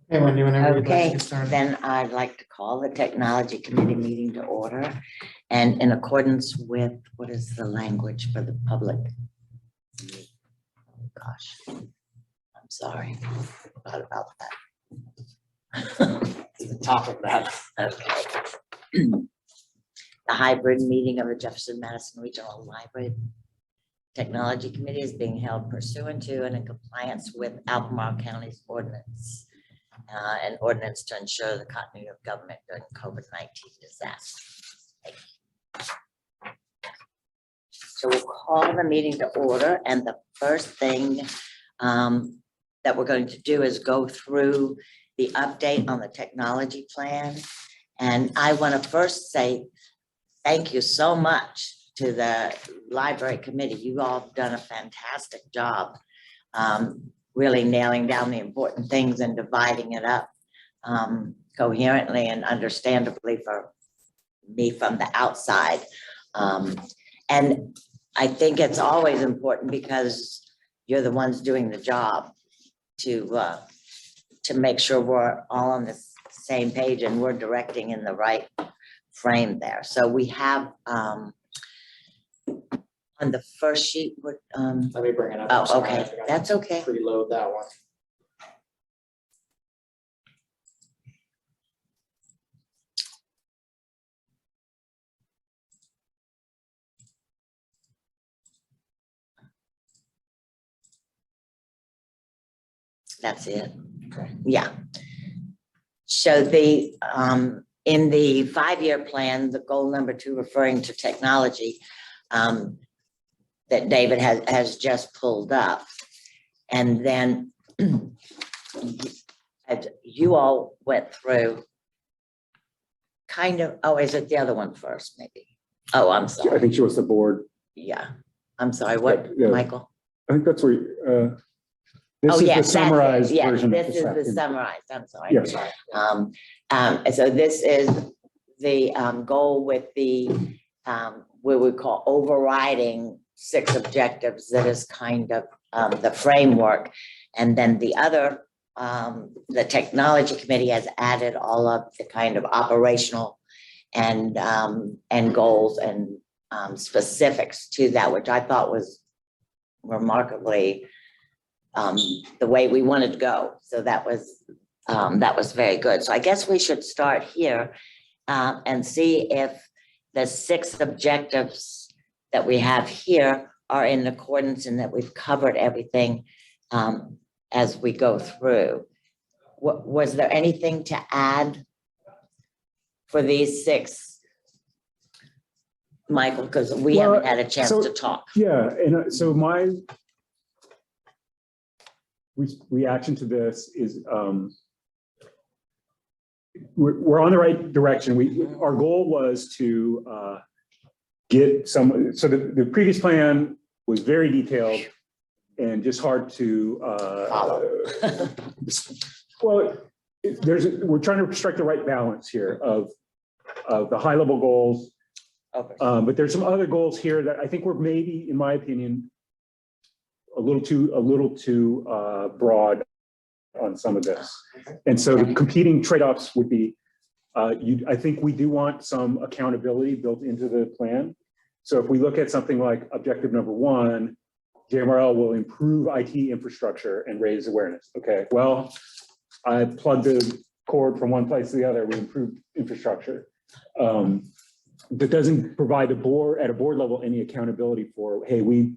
Hey, Wendy, whenever you'd like to Okay, get started. then I'd like to call the Technology Committee meeting to order. And in accordance with, what is the language for the public? Oh, gosh, I'm sorry, forgot about that. The top of that. Okay. The hybrid meeting of the Jefferson Madison Regional Library Technology Committee is being held pursuant to and in compliance with Albemarle County's ordinance. An ordinance to ensure the continuity of government during COVID-19 disaster. So we'll call the meeting to order, and the first thing that we're going to do is go through the update on the technology plan. And I want to first say thank you so much to the library committee. You all have done a fantastic job. Really nailing down the important things and dividing it up coherently and understandably for me from the outside. And I think it's always important because you're the ones doing the job to make sure we're all on the same page and we're directing in the right frame there. So we have on the first sheet, what, Let me bring it up. I'm oh, sorry, I okay, forgot that's to okay. Preload that one. That's it. Okay. Yeah. So the in the 5-year plan, the goal number 2 referring to technology that David has just pulled up. And then as you all went through kind of, oh, is it the other one first, maybe? Oh, I'm I sorry. think she was the board. Yeah, I'm sorry. What, Yeah. Michael? I think that's where, this Oh, is yes, the that's it. summarized Yes, version. of this the is the second. summarized, I'm sorry. Yes. So this is the goal with the what we call overriding 6 objectives that is kind of the framework. And then the other, the technology committee has added all of the kind of operational and goals and specifics to that, which I thought was remarkably the way we wanted to go. So that was very good. So I guess we should start here and see if the 6 objectives that we have here are in accordance and that we've covered everything as we go through. Was there anything to add for these 6, Michael? Because we Well, haven't had a chance so- to talk. Yeah, and so my reaction to this is we're on the right direction. Our goal was to get some, so the previous plan was very detailed and just hard to Follow. well, we're trying to strike the right balance here of the high level goals. Okay. But there's some other goals here that I think were maybe, in my opinion, a little too broad on some of this. And so the competing trade-offs would be, I think we do want some accountability built into the plan. So if we look at something like objective number 1, JMRL will improve IT infrastructure and raise awareness. Okay, well, I plugged the cord from one place to the other, we improved infrastructure. That doesn't provide the board at a board level any accountability for, hey, we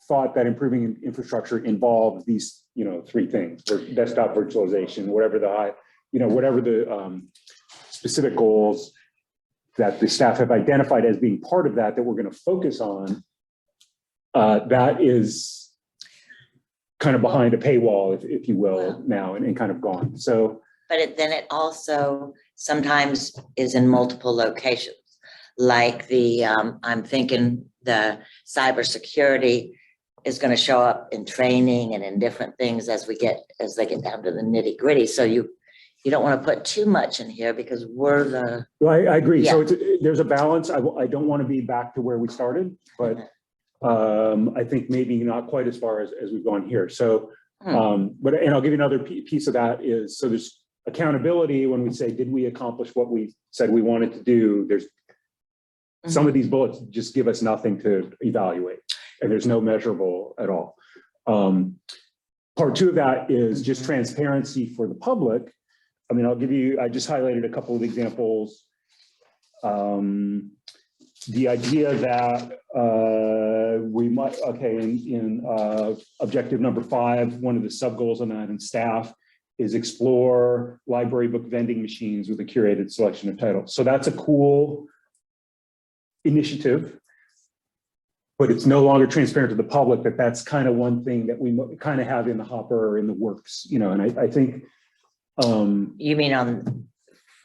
thought that improving infrastructure involved these, 3 things, or desktop virtualization, whatever whatever the specific goals that the staff have identified as being part of that we're going to focus on. That is kind of behind a paywall, if you will, now and kind of gone. So, But then it also sometimes is in multiple locations. Like the, I'm thinking the cybersecurity is going to show up in training and in different things as they get down to the nitty gritty. So you don't want to put too much in here because we're the. well, I agree. Yeah. So there's a balance. I don't want to be back to where we started, but I think maybe not quite as far as we've gone here. So, Hmm. and I'll give you another piece of that is, so there's accountability when we say, did we accomplish what we said we wanted to do? There's some of these bullets just give us nothing to evaluate, and there's no measurable at all. Part two of that is just transparency for the public. I mean, I just highlighted a couple of examples. The idea that we might, in objective number 5, one of the sub goals on that in staff is explore library book vending machines with a curated selection of titles. So that's a cool initiative, but it's no longer transparent to the public that that's kind of one thing that we kind of have in the hopper or in the works, and I think. You mean on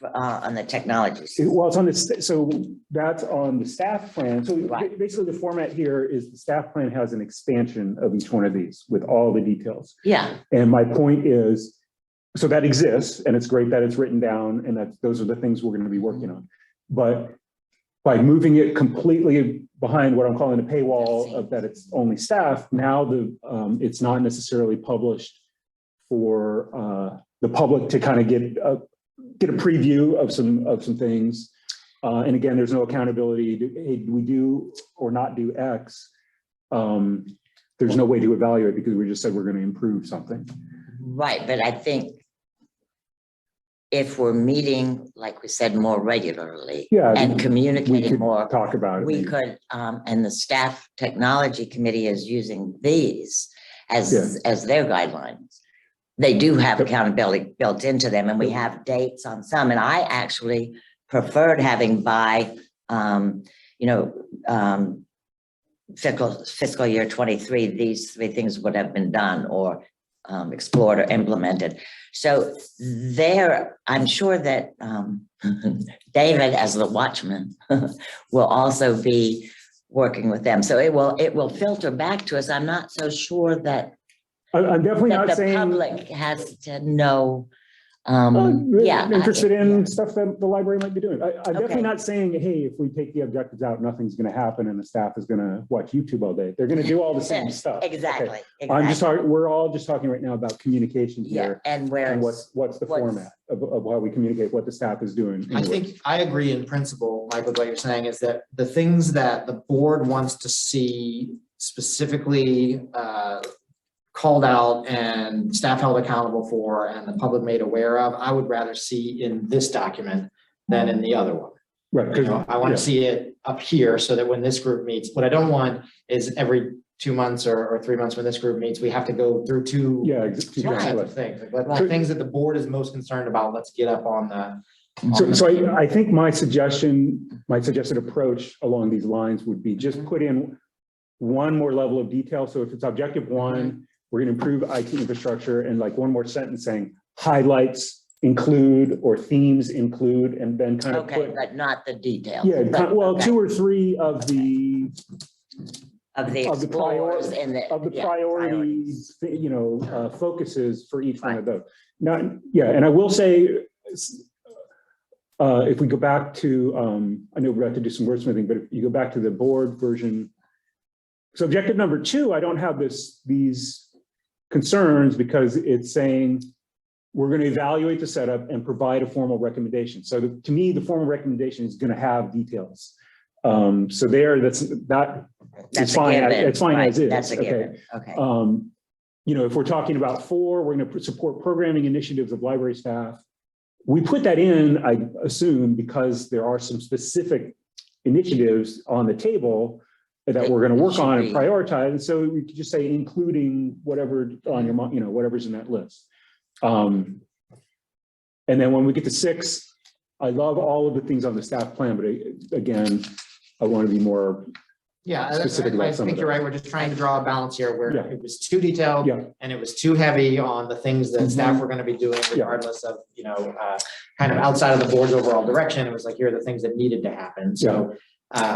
the technology? Well, it's on this, so that's on the staff plan. So Right. basically the format here is the staff plan has an expansion of each one of these with all the details. Yeah, And my point is, so that exists and it's great that it's written down and that those are the things we're going to be working on. But by moving it completely behind what I'm calling a paywall of that it's only staff, now it's not necessarily published for the public to kind of get a preview of some things. And again, there's no accountability. Hey, do we do or not do X? There's no way to evaluate because we just said we're going to improve something. right. But I think if we're meeting, like we said, more regularly Yeah, and we communicating could more, talk about it. we maybe. could, and the staff technology committee is using these as their guidelines. They do have accountability built into them, and we have dates on some. And I actually preferred having by, fiscal year 23, these 3 things would have been done or explored or implemented. So there, I'm sure that David, as the watchman, will also be working with them. So it will filter back to us. I'm not so sure that I'm definitely not the saying public has to know. Yeah, interested in yeah. stuff that the library might be doing. I'm definitely Okay. not saying, hey, if we take the objectives out, nothing's going to happen and the staff is going to watch YouTube all day. They're going to do all the same stuff. Exactly. Okay. I'm just talking. We're all just talking right now about communication Yeah, here and where and what's the format of how we communicate, what the staff is doing. I think I agree in principle, Mike, with what you're saying is that the things that the board wants to see specifically called out and staff held accountable for and the public made aware of, I would rather see in this document than in the other one. Right. You know, I want to see it up here so that when this group meets, what I don't want is every 2 months or 3 months when this group meets, we have to go through two sets of things. Like, the things that the board is most concerned about, let's get up on the. So I think my suggested approach along these lines would be just put in one more level of detail. So if it's objective 1, we're going to improve IT infrastructure, and like one more sentence saying highlights include or themes include, and then kind of okay, but not the details. Yeah, but, well, okay. 2 or 3 of the explorers and priorities, focuses for each one of those. Now, and I will say, if we go back to, I know we're about to do some wordsmithing, but if you go back to the board version, so objective number 2, I don't have these concerns because it's saying we're going to evaluate the setup and provide a formal recommendation. So to me, the formal recommendation is going to have details. So that's fine. It's fine as is. That's a given. Okay. If we're talking about 4, we're going to support programming initiatives of library staff. We put that in, I assume, because there are some specific initiatives on the table that we're going to work on and prioritize. And so we could just say, including whatever on your, whatever's in that list. And then when we get to 6, I love all of the things on the staff plan, but again, I want to be more specific about some of I think you're them. right. We're just trying to draw a balance here where Yeah. it was too detailed and it was too heavy on the things that staff were going to be doing, regardless of, kind of outside of the board's overall direction. It was like, here are the things that needed to happen. So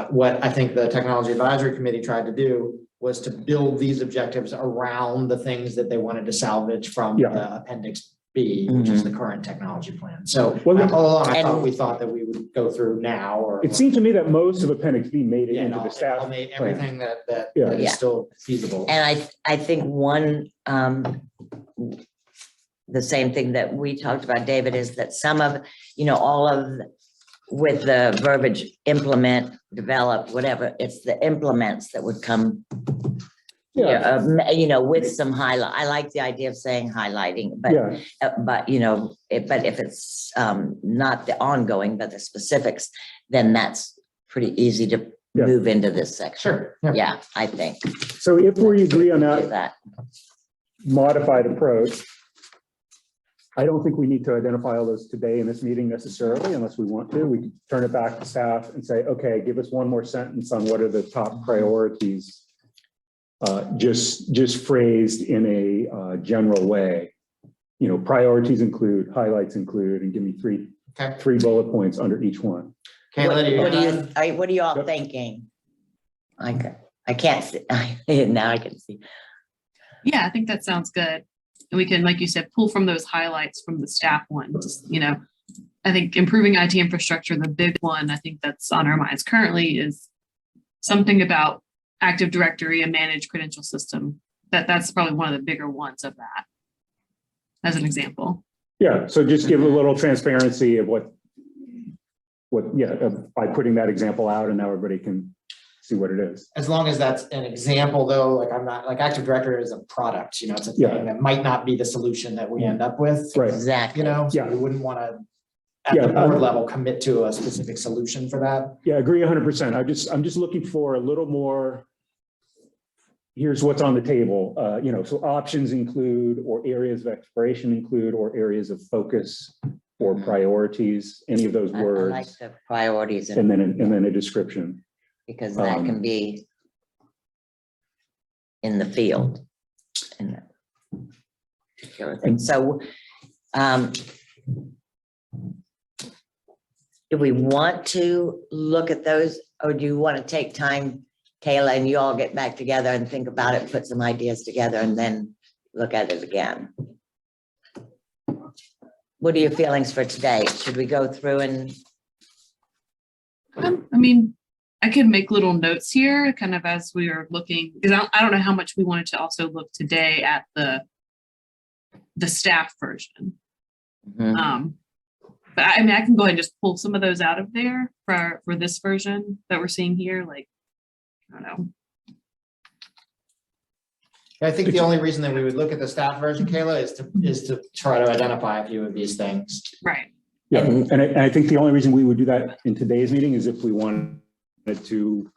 what I think the Technology Advisory Committee tried to do was to build these objectives around the things that they wanted to salvage from the appendix B, which is the current technology plan. So Well, all along, I thought and- we thought that we would go through now or. It seemed to me that most of Appendix B made it Yeah, into the staff I'll make plan. everything that Yeah. is Yeah. still feasible. And I think the same thing that we talked about, David, is that some of, all of, with the verbiage, implement, develop, whatever, it's the implements that would come, with some highlight. I like the idea of saying highlighting, but Yeah, but if it's not the ongoing, but the specifics, then that's pretty easy to Yeah. move into this section. Sure. Yeah. Yeah, I think. so if we agree on Do that modified approach, I don't think we need to identify all those today in this meeting necessarily, unless we want to. We can turn it back to staff and say, okay, give us one more sentence on what are the top priorities, just phrased in a general way. Priorities include, highlights include, and give me three bullet points under each one. Kayla, do you have What are y'all Yep. thinking? I can't see, now I can see. Yeah, I think that sounds good. And we can, like you said, pull from those highlights from the staff one, I think improving IT infrastructure, the big one, I think that's on our minds currently is something about Active Directory and managed credential system. That's probably one of the bigger ones of that, as an example. Yeah, so just give a little transparency of what, by putting that example out, and now everybody can see what it is. As long as that's an example though, like I'm not, like Active Directory is a product, it's a Yeah. thing that might not be the solution that we end up with. Right. Exactly. So Yeah. we wouldn't want to, at Yeah, the board level, commit to a specific solution for that. Yeah, agree 100%. I'm just looking for a little more. Here's what's on the table. So options include, or areas of exploration include, or areas of focus, or priorities, any of those I like words, the priorities and then a description. because that can be in the field. in that particular thing. So, do we want to look at those, or do you want to take time, Kayla, and you all get back together and think about it, put some ideas together, and then look at it again? What are your feelings for today? Should we go through and, I could make little notes here kind of as we are looking, because I don't know how much we wanted to also look today at the staff version. Mhm. But I can go ahead and just pull some of those out of there for this version that we're seeing here. Like, I don't know. I think the only reason that we would look at the staff version, Kayla, is to try to identify a few of these things. Right. Yeah, and I think the only reason we would do that in today's meeting is if we wanted to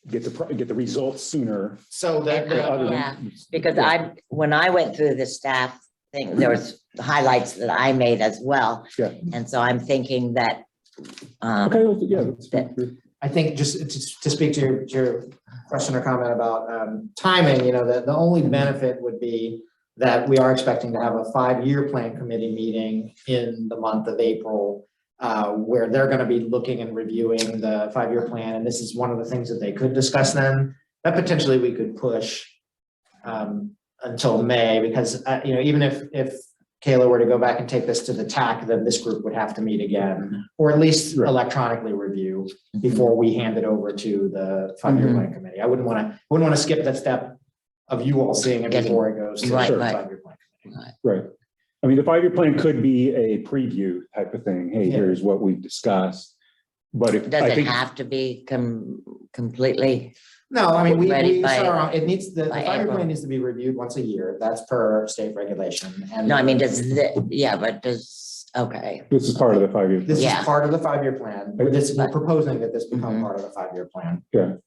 get the results sooner. So that, other than- Yeah, because when I went through the staff thing, there was highlights that I made as well. Yeah. And so I'm thinking that, Okay, well, yeah. that's fine. I think just to speak to your question or comment about timing, the only benefit would be that we are expecting to have a 5-year plan committee meeting in the month of April, where they're going to be looking and reviewing the 5-year plan. And this is one of the things that they could discuss then, that potentially we could push until May, because, even if Kayla were to go back and take this to the TAC, then this group would have to meet again, or at least Right. electronically review before we hand it over to the 5-year Mhm. plan committee. I wouldn't want to skip that step of you all seeing it before it goes to the Right, 5-year plan committee. Right. I mean, the 5-year plan could be a preview type of thing. Hey, Yeah. here's what we've discussed. But if does I it think, have to be completely? No, I mean, Ready by- it needs, the by 5-year April. plan needs to be reviewed once a year. That's per state regulation. And No, okay, this is part of the 5-year. this is Yeah. part of the 5-year plan. We're proposing that this become part of the 5-year plan. Yeah.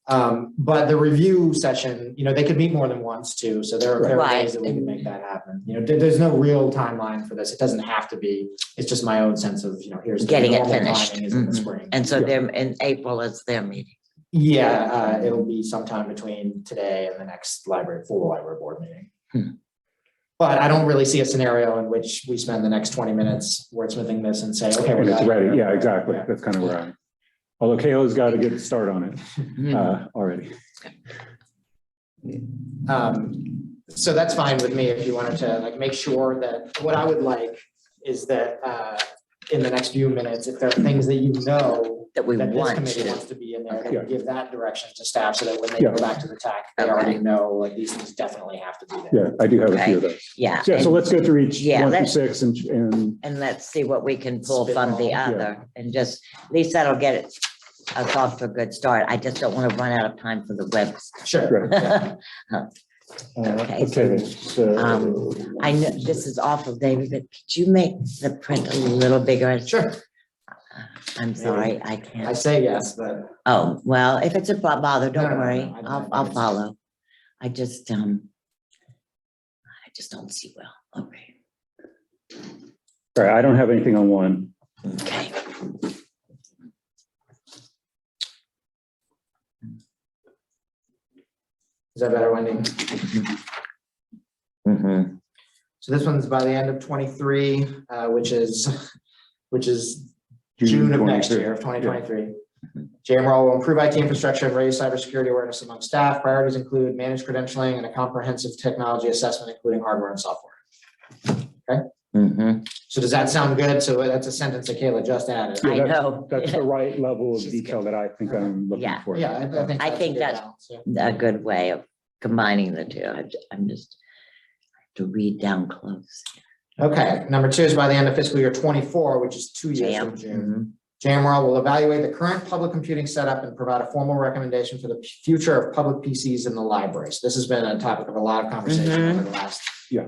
But the review session, they could meet more than once too. So there are Right. ways that we can make that happen. There's no real timeline for this. It doesn't have to be. It's just my own sense of, here's the Getting it normal finished. timing is in the Mhm. spring. and so Yeah. they're in April is their meeting. Yeah, it'll be sometime between today and the next full library board meeting. But I don't really see a scenario in which we spend the next 20 minutes wordsmithing this and say, okay, And we're it's ready. ready. Yeah, exactly. That's kind of where I, although Kayla's got to get the start on it Mhm. already. So that's fine with me if you wanted to like make sure that, what I would like is that in the next few minutes, if there are things that you know That we that this want committee to. wants to be in there, that Yeah. we give that direction to staff so that when they Yeah. go back to the TAC, they Okay. already know like these things definitely have to be there. Yeah, I do have a few of those. Yeah. So, yeah, so and- let's go through each Yeah, 1 through let's- 6 and And let's see what we can pull from the Spitball, other and just, at least that'll get us off to a good start. I just don't want to run out of time for the webs. Sure. Right. Okay, okay, so. I know this is awful, David, but could you make the print a little bigger? Sure, I'm sorry, I I can't. say yes, but Oh, well, if it's a bother, No, don't no, no, worry. I I'll think it's- follow. I just don't see well. Okay. All right, I don't have anything on 1. Okay. is that better, Wendy? Mm-hmm. So this one's by the end of 23, which is June of next 23. year, of 2023. JMRL will improve IT infrastructure and raise cybersecurity awareness among staff. Priorities include managed credentialing and a comprehensive technology assessment, including hardware and software. Mm-hmm. So does that sound good? So that's a sentence that Kayla just added. Yeah, I that's- know. That's the right level of She's detail that I think I'm looking Yeah. for. Yeah, I think think that's a good balance, yeah. A good way of combining the two. I'm just I have to read down close. Okay, number 2 is by the end of fiscal year 24, which is 2 years from June. Mhm. JMRL will evaluate the current public computing setup and provide a formal recommendation for the future of public PCs in the library. So this has been a topic of a lot of conversation over the last Yeah.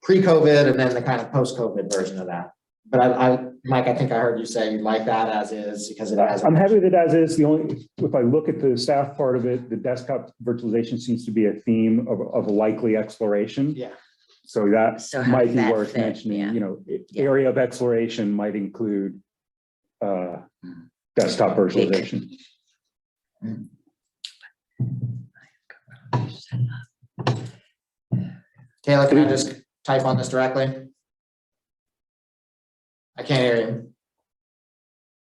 Pre-COVID and then the kind of post-COVID version of that. But Mike, I think I heard you say you like that as is because it has. I'm happy with it as is. The only, if I look at the staff part of it, the desktop virtualization seems to be a theme of a likely exploration. Yeah, So that So how might does be that worth fit? mentioning, Yeah. you know, Yeah. area of exploration might include desktop virtualization. Kayla, can I just type on this directly? I can't hear you.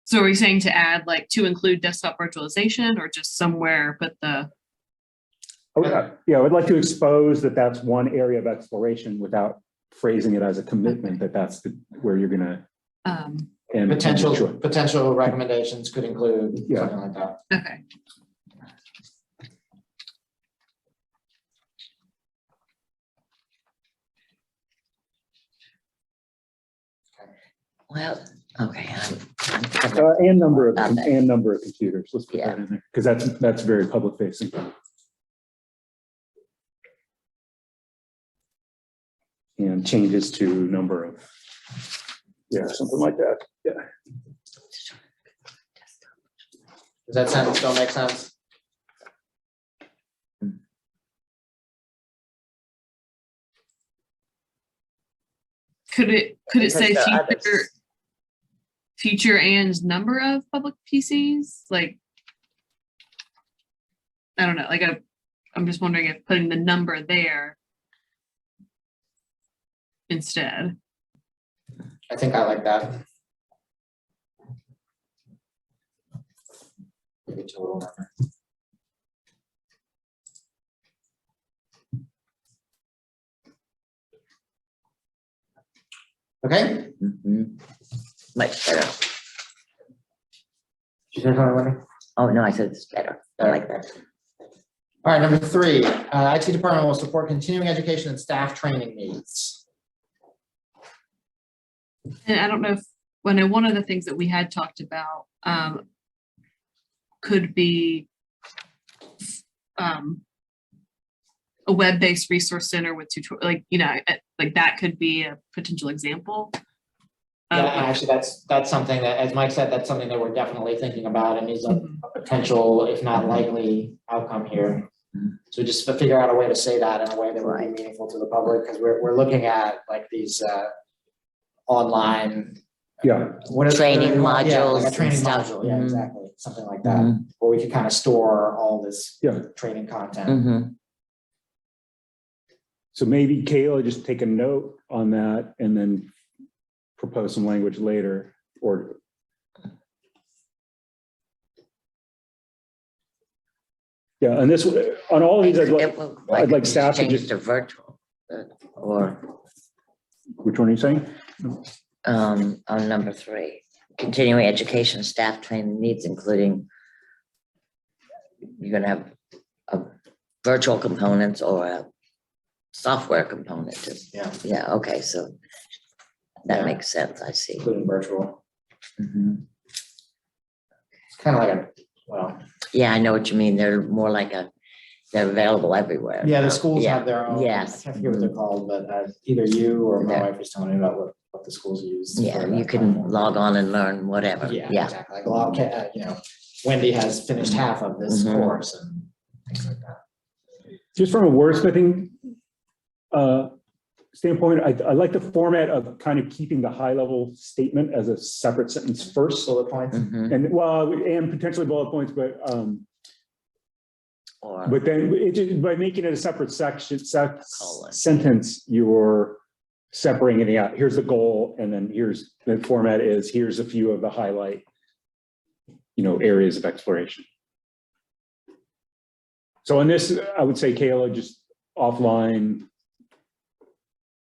So are you saying to add like to include desktop virtualization or just somewhere put the, Yeah, I would like to expose that that's one area of exploration without phrasing it as a commitment that that's where you're gonna. And Potential recommendations could include Yeah. something like that. okay. Well, okay. And number of Okay. computers. Let's put that in there because that's very public facing. And changes to number of, something like that. Yeah. Does that sentence still make sense? Could it say Because there are future, others. feature and number of public PCs? Like, I don't know, like I'm just wondering if putting the number there instead. I think I like that. Maybe total number. Okay. Mhm. Much better. Did you say something, Wendy? Oh, no, I said it's better. I like that. All right, number 3, IT department will support continuing education and staff training needs. And I don't know if, one of the things that we had talked about could be a web-based resource center with tutorial, like, like that could be a potential example. Yeah, and actually, that's something that, as Mike said, that's something that we're definitely thinking about and is a potential, if not likely, outcome here. So just to figure out a way to say that in a way that would be meaningful to the public, because we're looking at like these online. Yeah. What is Training Yeah, like modules a training and stuff. module, yeah, Mhm. exactly, something like that, Mhm. where we could kind of store all this Yeah. training content. Mhm. So maybe Kayla just take a note on that and then propose some language later or. Yeah, and this, on all of these, I'd like staff to change just, to virtual, or, which one are you saying? on number 3, continuing education staff training needs, including you're gonna have a virtual components or a software component. Yeah. Yeah, okay, so that Yeah. makes sense, I see. Including virtual. Mhm. It's kind of like a, well, Yeah, I know what you mean. They're more like they're available everywhere. yeah, the now. schools Yeah, have their own. yes. I can't forget what they're called, but either you or my Yeah. wife was telling me about what the schools use. Yeah, for you that can platform. log on and learn whatever. Yeah, Yeah. exactly. Like a lot of, Wendy has finished half of this Mhm. course and things like that. Just from a wordsmithing standpoint, I like the format of kind of keeping the high level statement as a separate sentence first. Bullet points. Mhm. And well, and potentially bullet points, but Or, then by making it a separate section, Colon. sentence, you're separating it out. Here's the goal, and then here's the format is here's a few of the highlight, areas of exploration. So on this, I would say, Kayla, just offline,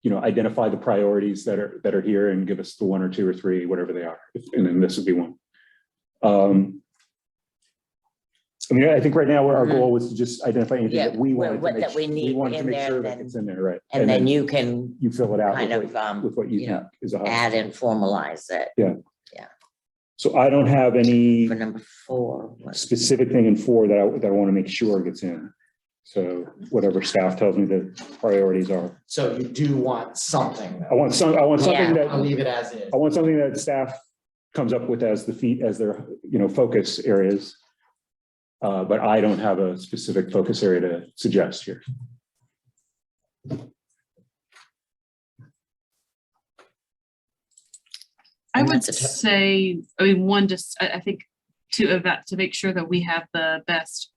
identify the priorities that are here and give us the 1 or 2 or 3, whatever they are. And then this would be one. I think right now our goal was to just identify anything Yeah, that we wanted to what make, that we need wanted to in make there, sure then- that it's in there, right? and then you can you fill it out kind with what you you think know, is a highlight. add and formalize it. So I don't have any For number 4. specific thing in 4 that I want to make sure gets in. So whatever staff tells me the priorities are. So you do want something. I want something Yeah. I'll that, leave it as is. I want something that staff comes up with as their, focus areas. But I don't have a specific focus area to suggest here. I And would that's a say, one, just, I think to make sure that we have the best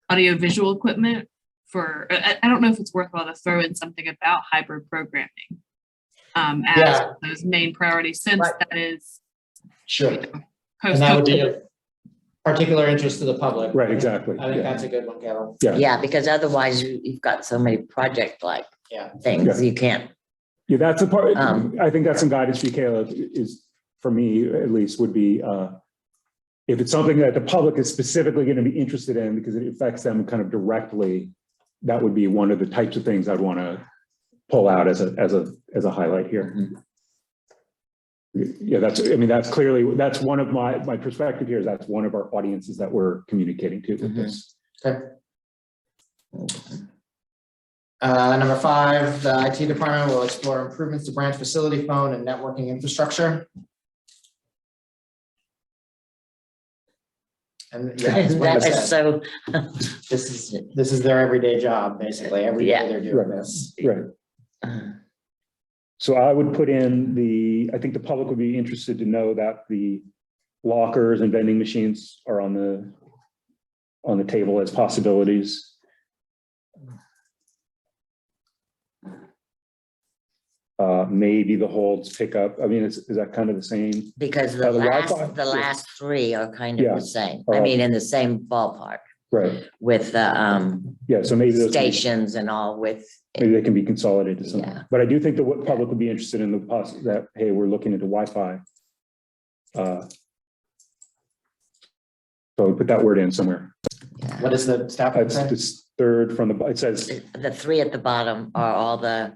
audio visual equipment for, I don't know if it's worthwhile to throw in something about hybrid programming as Yeah. those main priorities, since Right. that is, Sure. you know, And that would be post-COVID. of particular interest to the public. Right, exactly. I think Yeah. that's a good one, Kevin. Yeah, because otherwise you've got so many project-like Yeah. things, Yeah. you can't. Yeah, that's a part, Um, I think that's some guidance for you, Kayla, is, for me at least, would be, if it's something that the public is specifically going to be interested in because it affects them kind of directly, that would be one of the types of things I'd want to pull out as a highlight here. Yeah, that's clearly, that's one of my perspective here is that's one of our audiences that we're communicating to with this. Okay. Number 5, the IT department will explore improvements to branch facility, phone, and networking infrastructure. And yeah, that's what it That is says. so, This is their everyday job, basically. Every day Yeah. they're doing this. Right. So I would put in I think the public would be interested to know that the lockers and vending machines are on the table as possibilities. Maybe the holds pick up. I mean, is that kind of the same? because the Wi-Fi? the last 3 are kind Yeah. of the same. I Uh, mean, in the same ballpark Right. with the Yeah, so maybe those, stations and all with, maybe they can be consolidated somehow. Yeah. But I do think the public would be interested in that, hey, we're looking into Wi-Fi. So put that word in somewhere. yeah. What is the staff? It's say? this third from it says, The 3 at the bottom are all the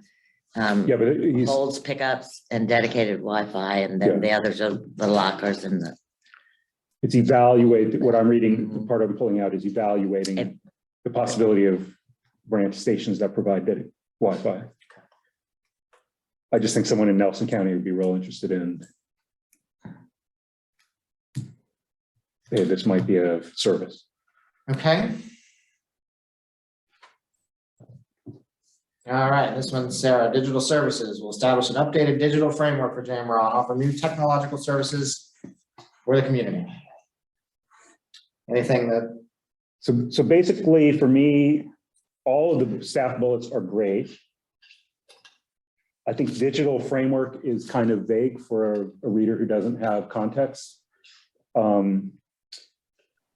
yeah, but he's, holds, pickups, and dedicated Wi-Fi, and then the others are the lockers and the, it's evaluate, what I'm reading, the part I'm pulling out is evaluating It- the possibility of branch stations that provide that Wi-Fi. I just think someone in Nelson County would be real interested in. Hey, this might be a service. Okay. All right, this one's Sarah. Digital services will establish an updated digital framework for JMRL and offer new technological services for the community. Anything that, So basically for me, all of the staff bullets are great. I think digital framework is kind of vague for a reader who doesn't have context.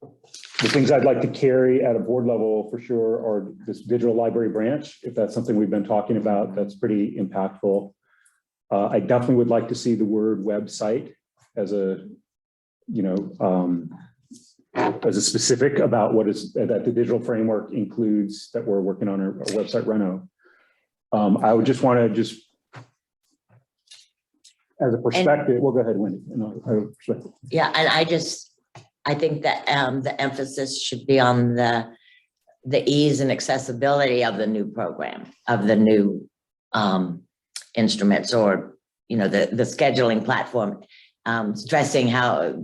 The things I'd like to carry at a board level for sure are this digital library branch. If that's something we've been talking about, that's pretty impactful. I definitely would like to see the word website as a, as a specific about what is that the digital framework includes that we're working on our website reno. I would just want to as a perspective, we'll go ahead, Wendy. Yeah, and I think that the emphasis should be on the ease and accessibility of the new program, of the new instruments, or the scheduling platform, stressing how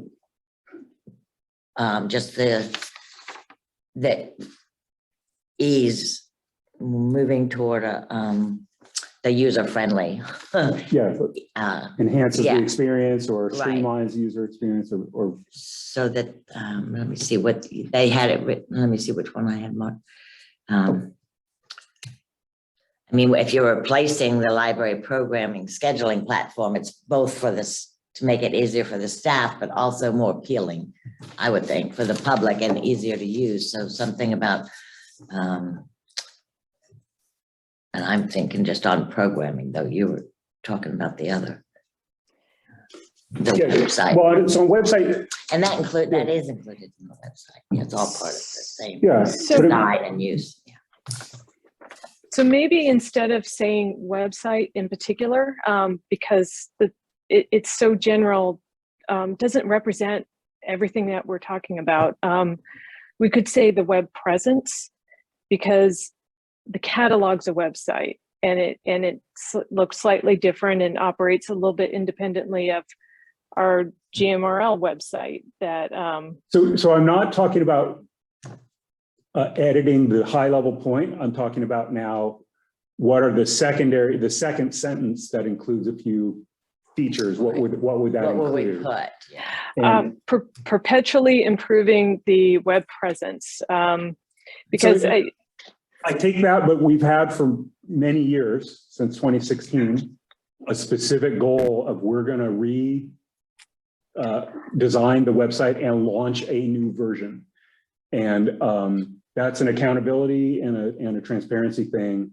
just the ease, moving toward the user-friendly. Yeah, enhances yeah. the experience or Right. streamlines the user experience or So that, let me see what they had it written. Let me see which one I had marked. I mean, if you're replacing the library programming scheduling platform, it's both for this, to make it easier for the staff, but also more appealing, I would think, for the public and easier to use. So something about, and I'm thinking just on programming, though you were talking about the other. The website. Well, so on website, And that is included in the website. Yeah, it's all part of the same yeah. design and use. Yeah. So maybe instead of saying website in particular, because it's so general, doesn't represent everything that we're talking about. We could say the web presence, because the catalog's a website, and it looks slightly different and operates a little bit independently of our JMRL website. That So I'm not talking about editing the high level point. I'm talking about now what are the second sentence that includes a few features. What would that What will we include? put? And perpetually improving the web presence, because So I take that, but we've had for many years, since 2016, a specific goal of we're going to design the website and launch a new version. And that's an accountability and a transparency thing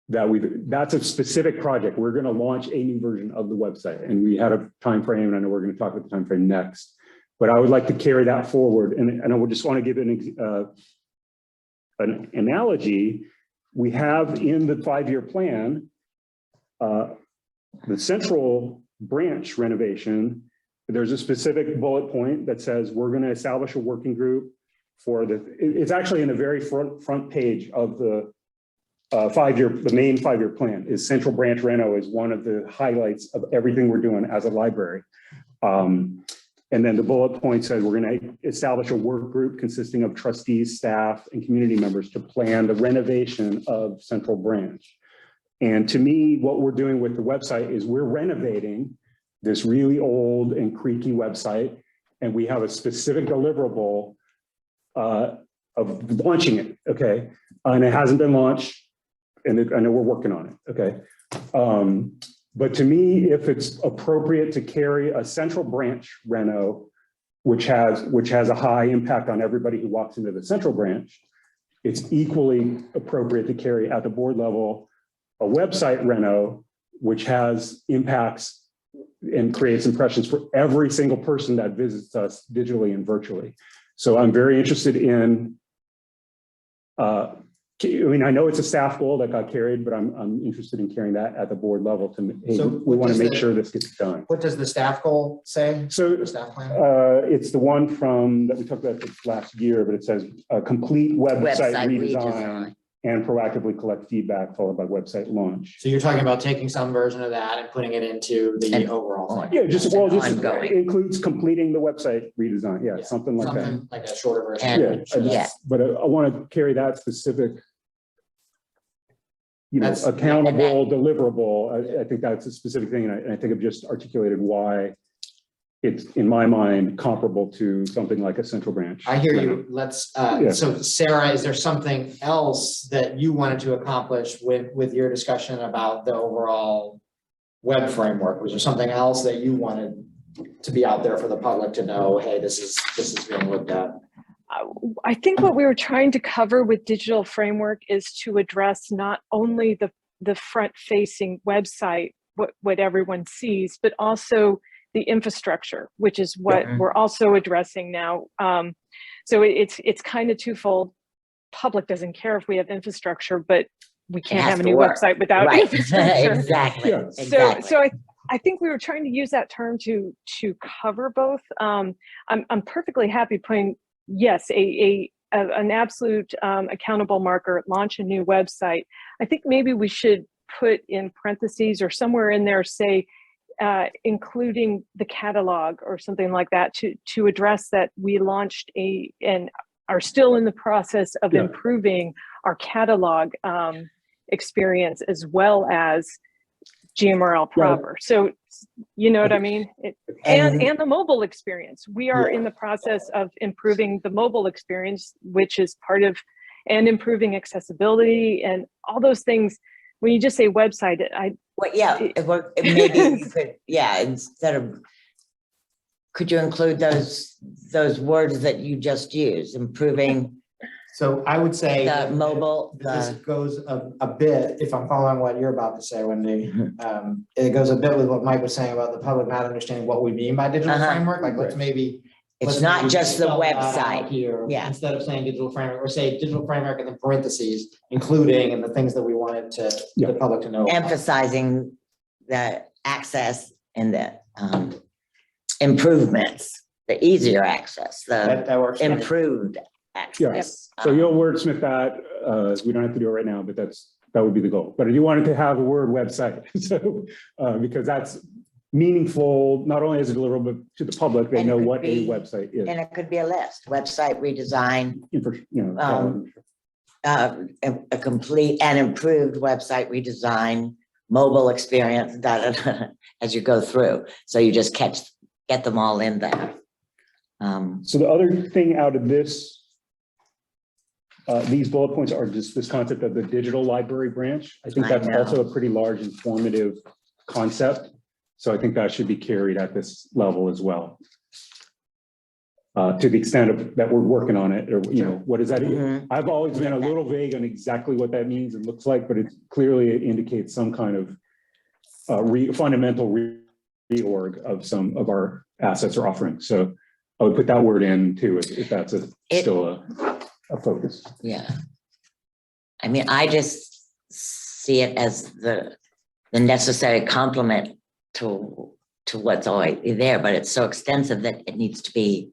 that's a specific project. We're going to launch a new version of the website, and we had a time frame, and I know we're going to talk about the time frame next, but I would like to carry that forward. And I would just want to give an analogy. We have in the 5-year plan, the central branch renovation. There's a specific bullet point that says we're going to establish a working group for it's actually in the very front page of the the main 5-year plan. Is central branch reno is one of the highlights of everything we're doing as a library. And then the bullet point says we're going to establish a work group consisting of trustees, staff, and community members to plan the renovation of central branch. And to me, what we're doing with the website is we're renovating this really old and creaky website, and we have a specific deliverable of launching it, okay? And it hasn't been launched, and I know we're working on it, okay? But to me, if it's appropriate to carry a central branch reno, which has a high impact on everybody who walks into the central branch, it's equally appropriate to carry at the board level a website reno, which has impacts and creates impressions for every single person that visits us digitally and virtually. So I'm very interested in, I know it's a staff goal that got carried, but I'm interested in carrying that at the board level hey, So we want to make sure this gets done. What does the staff goal say? So The staff plan? it's the one that we talked about last year, but it says a complete website redesign and proactively collect feedback followed by website launch. So you're talking about taking some version of that and putting it into the overall plan? Yeah, just Ongoing. includes completing the website redesign. Yeah, something like that. Something like a shorter version. And But I want to carry that specific, That's- accountable, deliverable. I think that's a specific thing, and I think I've just articulated why it's, in my mind, comparable to something like a central branch. I hear you. Let's, so Sarah, is there something else that you wanted to accomplish with your discussion about the overall web framework? Was there something else that you wanted to be out there for the public to know, hey, this is being looked at? I think what we were trying to cover with digital framework is to address not only the front-facing website, what everyone sees, but also the infrastructure, which is what we're also addressing now. So it's kind of twofold. Public doesn't care if we have infrastructure, but we can't has have a to new work. website without Right. infrastructure. Exactly. Yeah. Exactly. So I think we were trying to use that term to cover both. I'm perfectly happy putting, yes, an absolute accountable marker, launch a new website. I think maybe we should put in parentheses or somewhere in there, say, including the catalog or something like that to address that we launched and are still in the process of improving our catalog experience as well as JMRL proper. So you know what I mean? And the mobile experience. We are in the process of improving the mobile experience, which is part of, and improving accessibility and all those things. When you just say website, Well, yeah, maybe you could, instead of, could you include those words that you just used, improving So I would say the that mobile, this goes a bit, if I'm following what you're about to say, Wendy, it goes a bit with what Mike was saying about the public not understanding what we mean by digital framework. Like, let's maybe. it's not just the spell that out website. here. Yeah. Instead of saying digital framework, or say digital framework and then parentheses, including and the things that we wanted the public to know. Emphasizing the access and the improvements, the easier access, the That works. for me. improved access. So you'll wordsmith that. We don't have to do it right now, but that would be the goal. But I do want it to have the word website. So because that's meaningful, not only as a deliverable, but to the public, they And it know could what a be- website is. And it could be a list, website redesign, a complete and improved website redesign, mobile experience, as you go through. So you just get them all in there. So the other thing out of this, these bullet points are just this concept of the digital library branch. I think I that's know. also a pretty large informative concept. So I think that should be carried at this level as well. To the extent that we're working on it, or, what is that? Mhm. I've always been a little vague on exactly what that means and looks like, but it clearly indicates some kind of fundamental reorg of some of our assets or offerings. So I would put that word in too, if that's still a focus. Yeah. I mean, I just see it as the necessary complement to what's already there, but it's so extensive that it needs to be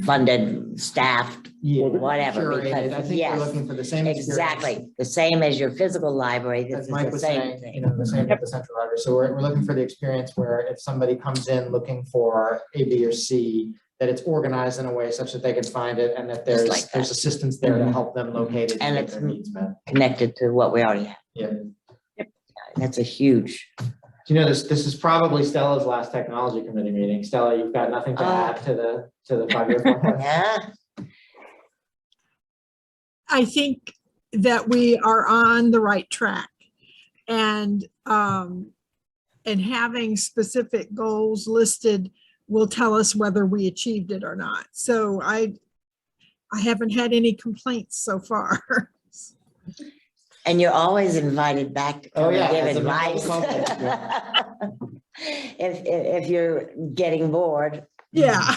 funded, staffed, whatever. Curated. I think we're looking for the same experience. Exactly. The same as your physical library. This As is Mike the was same saying, thing. the same with the central library. So we're looking for the experience where if somebody comes in looking for A, B, or C, that it's organized in a way such that they can find it and that Just like there's that. assistance there to help them locate it And and get it's their needs met. Connected to what we already have. Yeah. That's a huge. This is probably Stella's last technology committee meeting. Stella, you've got nothing to add to the 5-year plan? Yeah. I think that we are on the right track, and having specific goals listed will tell us whether we achieved it or not. So I haven't had any complaints so far. And you're always invited back to come and give as a member of advice. the public. If you're getting bored. Yeah.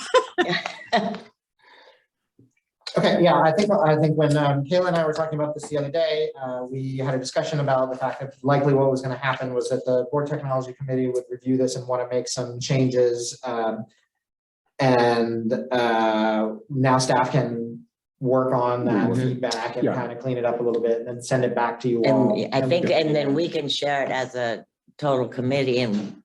Okay, yeah, I think when Kayla and I were talking about this the other day, we had a discussion about the fact that likely what was going to happen was that the board technology committee would review this and want to make some changes. And now staff can work on that feedback and kind of clean it up a little bit and then send it back to you all. And I think, and then we can share it as a total committee and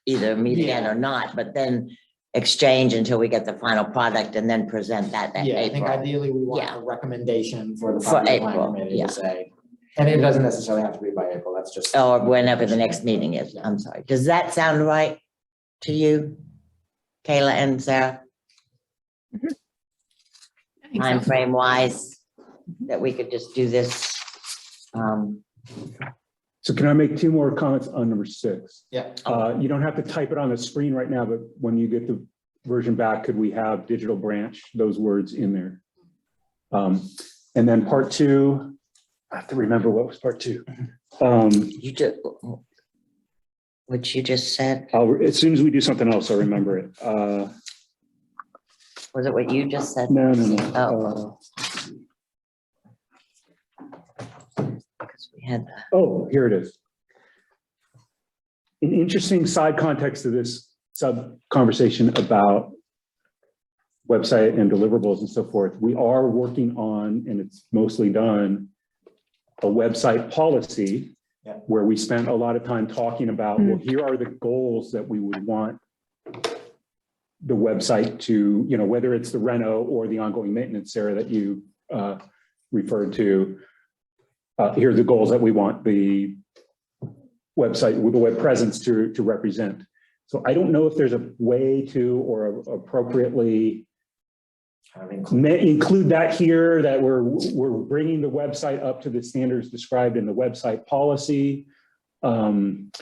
either meet again or not, but then exchange until we get the final product and then present that in Yeah, I think April. ideally we want a recommendation for the For 5-year plan April, committee yeah. to say, and it doesn't necessarily have to be by April, that's just. Or whenever the next meeting is. I'm sorry. Does that sound right to you, Kayla and Sarah? Time frame wise, that we could just do this? So can I make 2 more comments on number 6? Yeah. You don't have to type it on the screen right now, but when you get to version back, could we have digital branch, those words in there? And then part two, I have to remember what was part two. You just, what you just said, As soon as we do something else, I'll remember it. was it what you just said? No. Oh. Because we had the. Oh, here it is. An interesting side context to this sub conversation about website and deliverables and so forth. We are working on, and it's mostly done, a website policy where we spent a lot of time talking about, well, here are the goals that we would want the website to, you know, whether it's the reno or the ongoing maintenance, Sarah, that you referred to. Here are the goals that we want the website with the web presence to represent. So I don't know if there's a way to or appropriately include that here, that we're bringing the website up to the standards described in the website policy. There's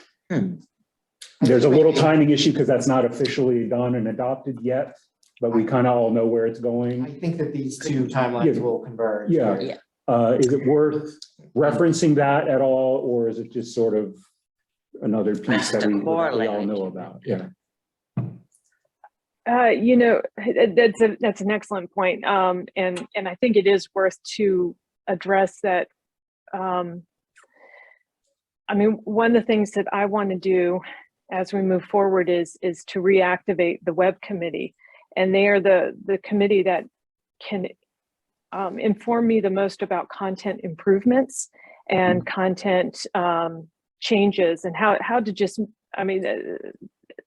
a little timing issue because that's not officially done and adopted yet, but we kind of all know where it's I going. think that these two timelines will converge. Yeah. Is it worth referencing that at all, or is it just sort of another piece that we all know about? Yeah. You know, that's an excellent point. And I think it is worth to address that. I mean, one of the things that I want to do as we move forward is to reactivate the web committee. And they are the committee that can inform me the most about content improvements and content changes and how to just, I mean,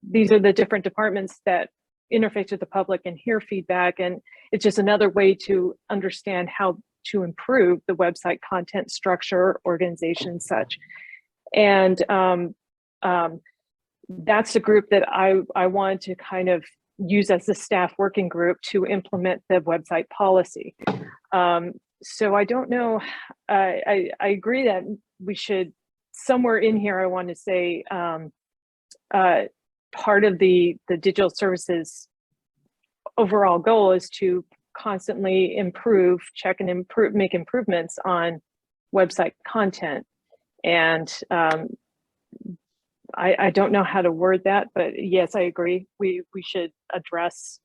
these are the different departments that interface with the public and hear feedback. And it's just another way to understand how to improve the website content structure, organization, such. And that's the group that I want to kind of use as the staff working group to implement the website policy. So I don't know, I agree that we should, somewhere in here, I want to say, part of the digital services overall goal is to constantly improve, check and improve, make improvements on website content. And I don't know how to word that, but yes, I agree. We should address,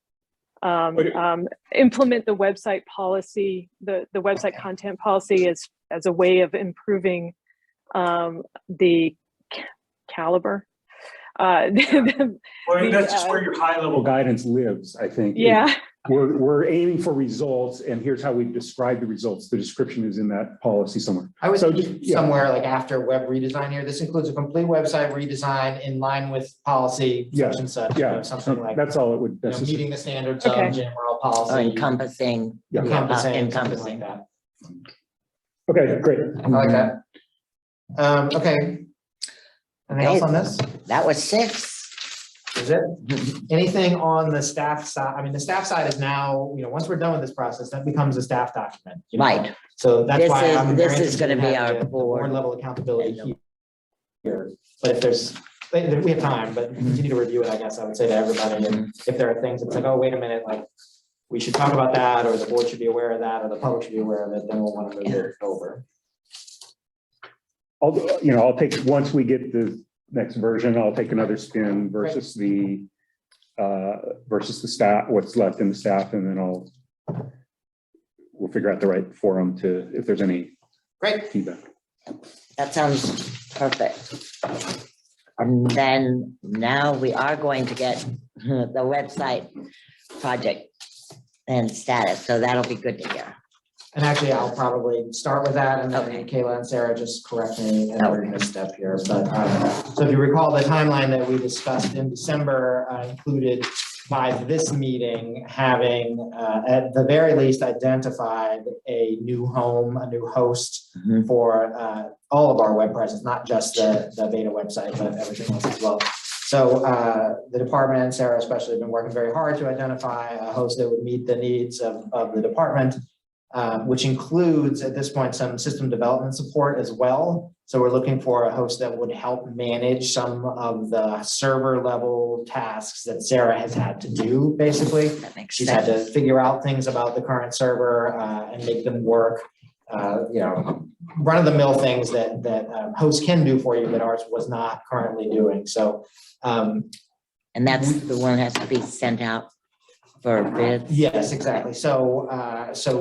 implement the website policy, the website content policy as a way of improving the caliber. Well, that's just where your high level guidance lives, I think. Yeah. We're aiming for results, and here's how we describe the results. The description is in that policy somewhere. I would So say just- somewhere like after web redesign here, this includes a complete website redesign in line with policy Yeah. such and such, you know, Yeah, something like, that's all it would you know, necessarily. meeting the standards Okay. of JMRL Or policy. encompassing. Yeah. Encompassing, something Encompassing. like that. Okay, great. I like that. Okay. Anything else on this? That was 6. Is it? Anything on the staff side? I mean, the staff side is now, you know, once we're done with this process, that becomes a staff document. you know? Right. So that's This why is- I'm this very is interested gonna in be having our the board board. level accountability here. But if there's, we have time, but continue to review it, I guess I would say to everybody. And if there are things that's like, oh, wait a minute, like, we should talk about that, or the board should be aware of that, or the public should be aware of it, then we'll want to move it over. I'll take, once we get the next version, I'll take another spin versus the staff, what's left in the staff, and then we'll figure out the right forum to, if there's any Great. feedback. That sounds perfect. And then now we are going to get the website project and status, so that'll be good to hear. And actually, I'll probably start with that, and then Okay. Kayla and Sarah just correct me in every misstep here. But so if you recall, the timeline that we discussed in December included by this meeting having at the very least identified a new home, a new host for all of our web presence, not just the beta website, but everything else as well. So the department and Sarah especially have been working very hard to identify a host that would meet the needs of the department. Which includes at this point some system development support as well. So we're looking for a host that would help manage some of the server level tasks that Sarah has had to do, basically. That makes She's had sense. to figure out things about the current server and make them work. Run-of-the-mill things that hosts can do for you that ours was not currently doing. So And that's the one that has to be sent out for bids? yes, exactly. So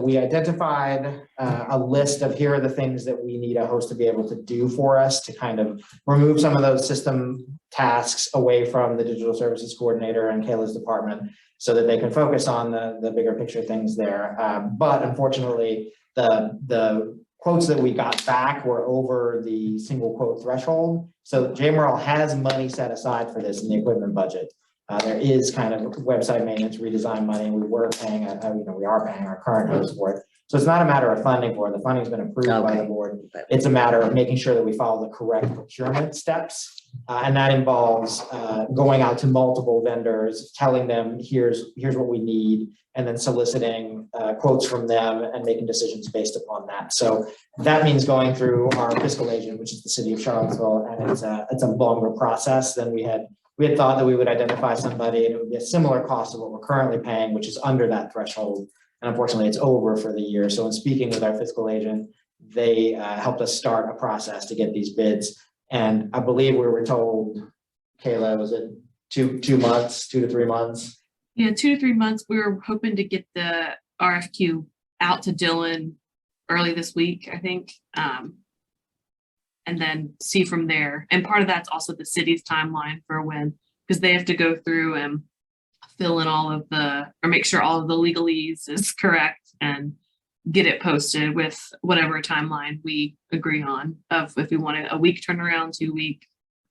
we identified a list of here are the things that we need a host to be able to do for us to kind of remove some of those system tasks away from the digital services coordinator and Kayla's department so that they can focus on the bigger picture things there. But unfortunately, the quotes that we got back were over the single quote threshold. So JMRL has money set aside for this in the equipment budget. There is kind of website maintenance redesign money. We are paying our current host for it. So it's not a matter of funding for it. The funding's been approved by the board. It's a matter of making sure that we follow the correct procurement steps. And that involves going out to multiple vendors, telling them, here's what we need, and then soliciting quotes from them and making decisions based upon that. So that means going through our fiscal agent, which is the city of Charlottesville, and it's a longer process than we had thought that we would identify somebody and it would be a similar cost of what we're currently paying, which is under that threshold. And unfortunately, it's over for the year. So in speaking with our fiscal agent, they helped us start a process to get these bids. And I believe we were told, Kayla, was it 2 months, 2 to 3 months? Yeah, 2 to 3 months. We were hoping to get the RFQ out to Dylan early this week, I think. And then see from there. And part of that's also the city's timeline for when, because they have to go through and fill in all of or make sure all of the legalese is correct and get it posted with whatever timeline we agree on of if we want a week turnaround, 2 week,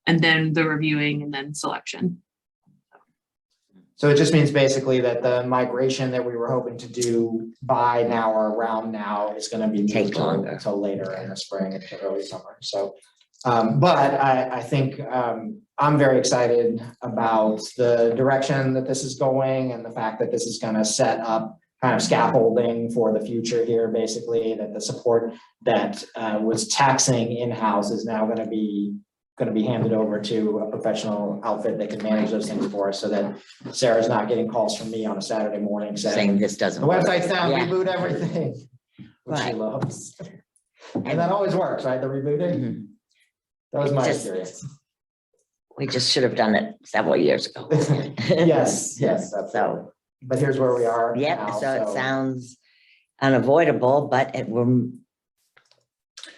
and then the reviewing and then selection. So it just means basically that the migration that we were hoping to do by now or around now is going to be Take moved longer. until later in the spring and early summer. So, but I think I'm very excited about the direction that this is going and the fact that this is going to set up kind of scaffolding for the future here, basically, that the support that was taxing in-house is now going to be handed over to a professional outfit that can manage those things for us so that Sarah's not getting calls from me on a Saturday morning Saying this doesn't the work. website's down, Yeah. reboot everything, which she Right. loves. And that always works, right? The rebooting? Mhm. That was my Just- experience. We just should have done it several years ago. Yes, absolutely. So, But here's where we are yep, now, so it sounds unavoidable, but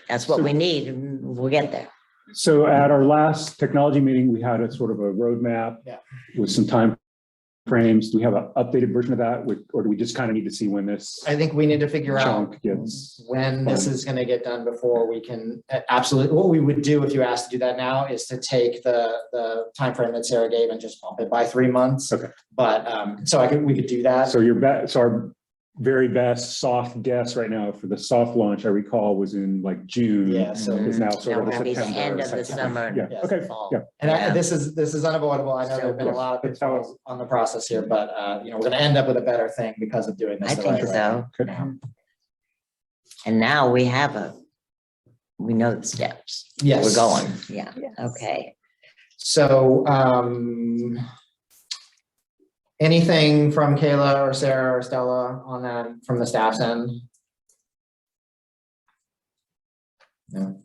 that's what So- we need and we'll get there. So at our last technology meeting, we had a sort of a roadmap Yeah. with some time frames. Do we have an updated version of that or do we just kind of need to see when this I think we need to figure out chunk gets? when this is gonna get done before we can, absolutely, what we would do if you asked to do that now is to take the timeframe that Sarah gave and just bump it by 3 months. Okay. But, so we could do that. So so our very best soft guess right now for the soft launch, I recall, was in like June. Yeah, so, Is now sort Now of a it'll be the September. end of the September. summer. Yeah, Yes. okay, Fall. yeah. and Yeah. this is unavoidable. I know So- there've been a lot of That's how it- pitfalls on the process here, but, we're gonna end up with a better thing because of doing this. I the think right way. so. Good. And now we know the steps. Yes. We're going, yeah, Yes. okay. So, anything from Kayla or Sarah or Stella on that from the staff's end? No.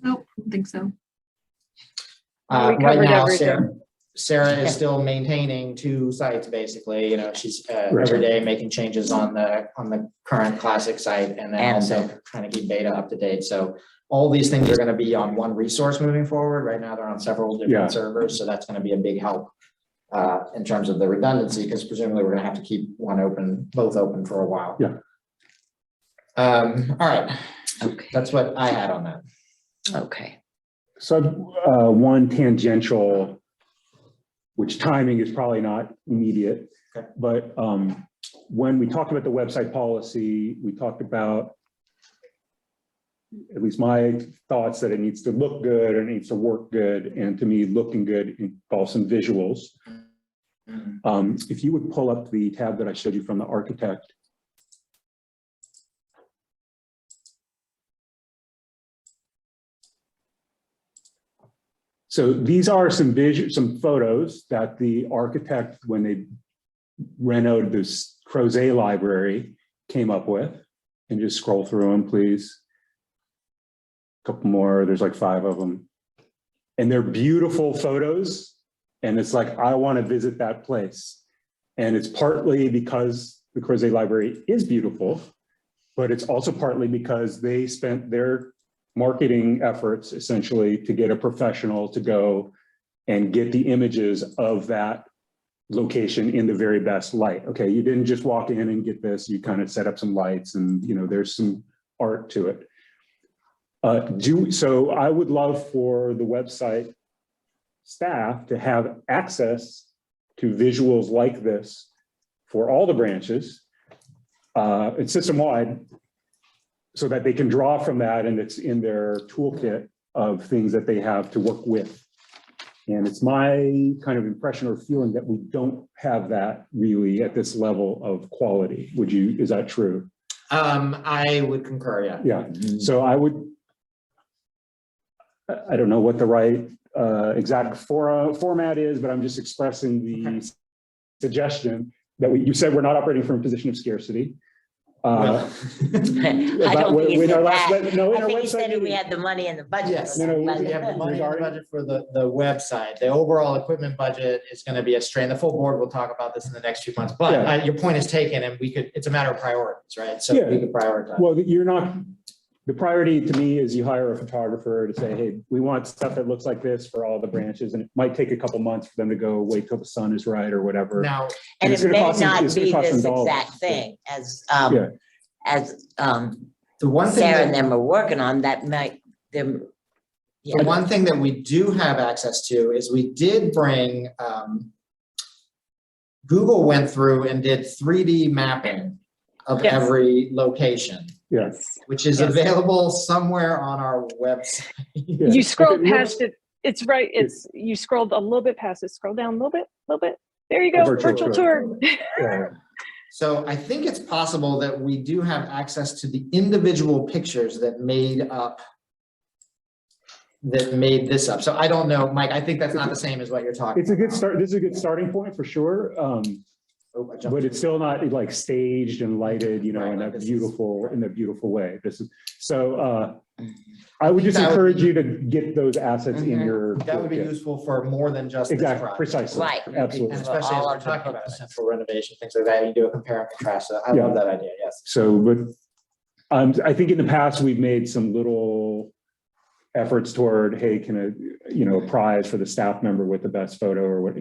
Nope, I don't think so. We Right covered now, everything. Sarah is still maintaining 2 sites, basically, she's Right. every day making changes on the current classic site and then And also trying to keep beta up to date. So all these things are gonna be on one resource moving forward. Right now, they're on several Yeah. different servers, so that's gonna be a big help in terms of the redundancy, because presumably we're gonna have to keep both open for a while. Yeah. All right, Okay, that's what I had on that. okay. So one tangential, which timing is probably not immediate, Okay. but when we talked about the website policy, we talked about, at least my thoughts, that it needs to look good, or it needs to work good, and to me, looking good involves some visuals. If you would pull up the tab that I showed you from the architect. So these are some photos that the architect, when they renovated this Crozet library, came up with. And just scroll through them, please. A couple more, there's like 5 of them. And they're beautiful photos. And it's like, I want to visit that place. And it's partly because the Crozet library is beautiful, but it's also partly because they spent their marketing efforts essentially to get a professional to go and get the images of that location in the very best light. Okay, you didn't just walk in and get this, you kind of set up some lights and there's some art to it. So I would love for the website staff to have access to visuals like this for all the branches. It's system-wide, so that they can draw from that and it's in their toolkit of things that they have to work with. And it's my kind of impression or feeling that we don't have that really at this level of quality. Is that true? I would concur, yeah. Yeah, so I don't know what the right exact format is, but I'm just expressing the suggestion that you said we're not operating from a position of scarcity. I don't think he said that. No, I think he said we had the money in the budget. Yes, for that. No, we have the money in the budget for the website. The overall equipment budget is going to be a strain. The full board will talk about this in the next few months, but Yeah. Your point is taken and it's a matter of priorities, right? So Yeah. we could prioritize. Well, the priority to me is you hire a photographer to say, hey, we want stuff that looks like this for all the branches, and it might take a couple months for them to go wait till the sun is right or whatever. Now, And it's it gonna may cost them- not it's gonna be cost them this dollars. exact thing as Yeah. the one thing Sarah and that, them are working on that might them. the one thing that we do have access to is we did bring, Google went through and did 3D mapping of Yes. every location, Yes. which is Yes. available somewhere on our website. Yeah. You scroll If it looks- past it. It's right. You scrolled a little bit past it. Scroll down a little bit. There you go. Virtual Virtual tour. tour. Yeah. So I think it's possible that we do have access to the individual pictures that made this up. So I don't know, Mike, I think that's not the same as what you're talking about. It's a good start. This is a good starting point for sure. Oh, I jumped But to- it's still not like staged and lighted, Right, in like a this is- beautiful way. This is so. I would just that would encourage be- you to get those assets in Mhm. your. That would be toolkit. useful for more than just this Exactly, project. precisely. Right. Absolutely. And especially as All we're of the talking about the pictures. central renovation, things like that, you do a compare and contrast. So I Yeah. love that idea, yes. So, but I think in the past, we've made some little efforts toward, hey, can a prize for the staff member with the best photo or what,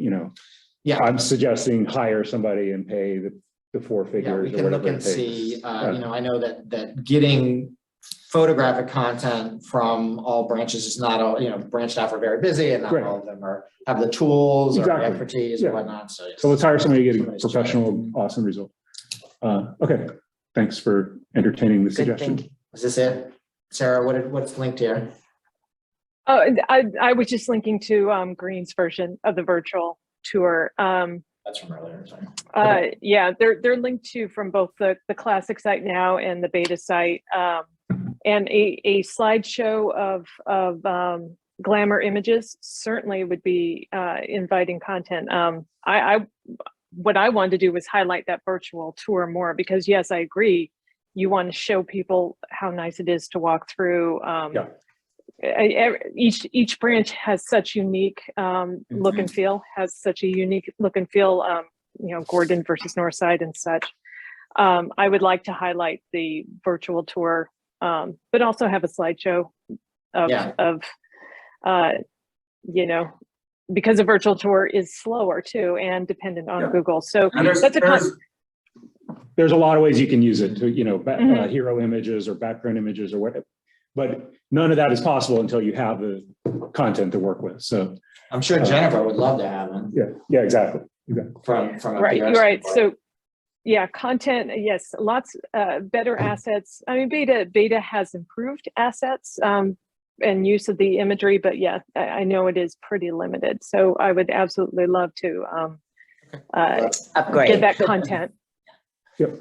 Yeah, I'm suggesting hire somebody and pay the 4 yeah, figures. we or can whatever look and it takes. see, I know that getting photographic content from all branches is not all, branch staff are very busy and not Right. all of them have the tools or Exactly. expertise Yeah. or whatnot, so. yes. So let's hire somebody to get a Somebody's trying. professional, awesome result. Okay, thanks for entertaining the Good suggestion. thinking. Is this it? Sarah, what's linked here? Oh, I was just linking to Green's version of the virtual tour. That's from earlier, sorry. Yeah, they're linked to from both the classic site now and the beta site, and a slideshow of glamour images certainly would be inviting content. What I wanted to do was highlight that virtual tour more because yes, I agree. You want to show people how nice it is to walk through. Yeah. Each branch has such unique look and feel, has such a unique look and feel, Gordon versus Northside and such. I would like to highlight the virtual tour, but also have a slideshow of because a virtual tour is slower too and dependent on Yeah. Google. So And that's a There's a lot of ways you can use it to, Mhm. hero images or background images or whatever. But none of that is possible until you have the content to work with. So, I'm sure Jennifer would love to have one yeah, exactly. from a right, PR you're right. standpoint. So yeah, content, yes, lots better assets. I mean, beta has improved assets and use of the imagery, but yeah, I know it is pretty limited. So I would absolutely love to Upgrade. get that content. Yep.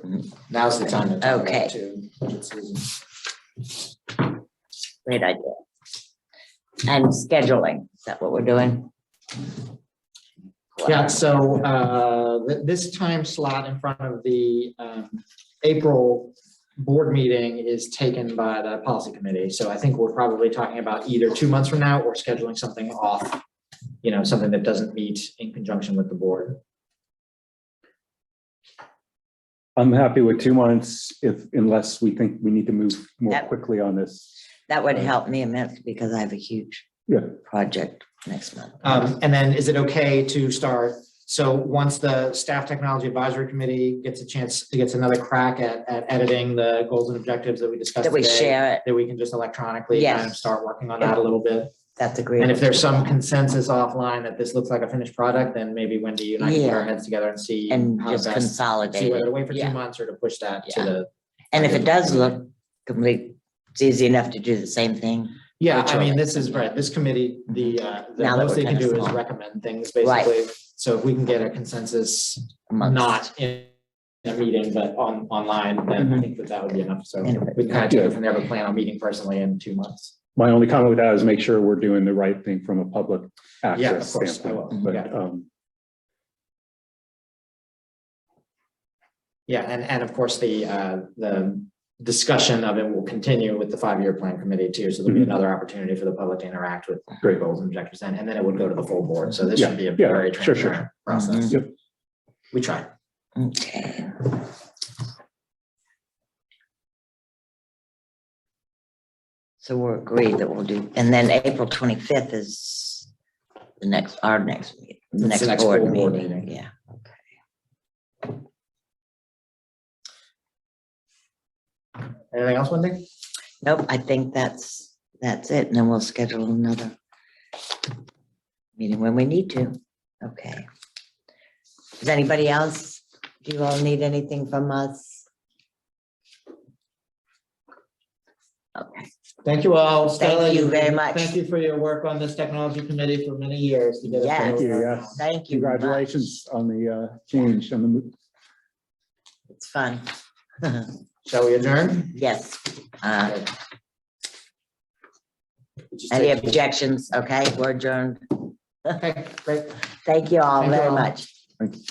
Now's the time to talk Okay. about it too. Budget season. Great idea. And scheduling, is that what we're doing? Yeah, so this time slot in front of the April board meeting is taken by the policy committee. So I think we're probably talking about either 2 months from now or scheduling something off, something that doesn't meet in conjunction with the board. I'm happy with 2 months unless we think we need to move more That- quickly on this. That would help me immensely because I have a huge Yeah. project next month. And then is it okay to start, so once the staff technology advisory committee gets another crack at editing the goals and objectives that we discussed That we today, share it, that we can just electronically kind of Yes. start working on that a little bit? that's agreed. And if there's some consensus offline that this looks like a finished product, then maybe Wendy, you and I can put our heads together and see And how just best, consolidate see whether to it. wait for 2 Yeah. months or to push that to Yeah. the. And if it does look complete, it's easy enough to do the same thing. Yeah, I Virtual. mean, this is right, this committee, the Now that most we're they can kinda do is small. recommend things, Right. basically. So if we can get a consensus, amongst- not in a meeting, but online, then I Mhm. think that would be enough. So Anyway. we can kind of take it from there, but plan on meeting personally in 2 months. My only comment with that is make sure we're doing the right thing from a public Yeah, of access course, I standpoint. will. But, Yeah. Yeah, and of course, the discussion of it will continue with the 5-year plan committee too. So there'll be Mhm. another opportunity for the public to interact with Great. goals and objectives, and then it would go to the full board. So this Yeah, should be a yeah, very sure, sure. transparent process. Yep. We try. Okay. So we're agreed that we'll do, and then April 25th is our next meeting, the It's the next next board full board meeting, meeting. yeah, okay. Anything else, Wendy? Nope, I think that's it, and then we'll schedule another meeting when we need to, okay. Does anybody else, do you all need anything from us? Okay, Thank you all. Thank Stella, you very much. Thank you for your work on this technology committee for many years to get us. Yes. where Thank we you, are yeah. now. thank you. much. Congratulations on the change on the move. It's fun. Shall we adjourn? Yes. Just Any take- objections? Okay, we're adjourned. Okay, great. Thank you all Thank you very all. much. Thank you.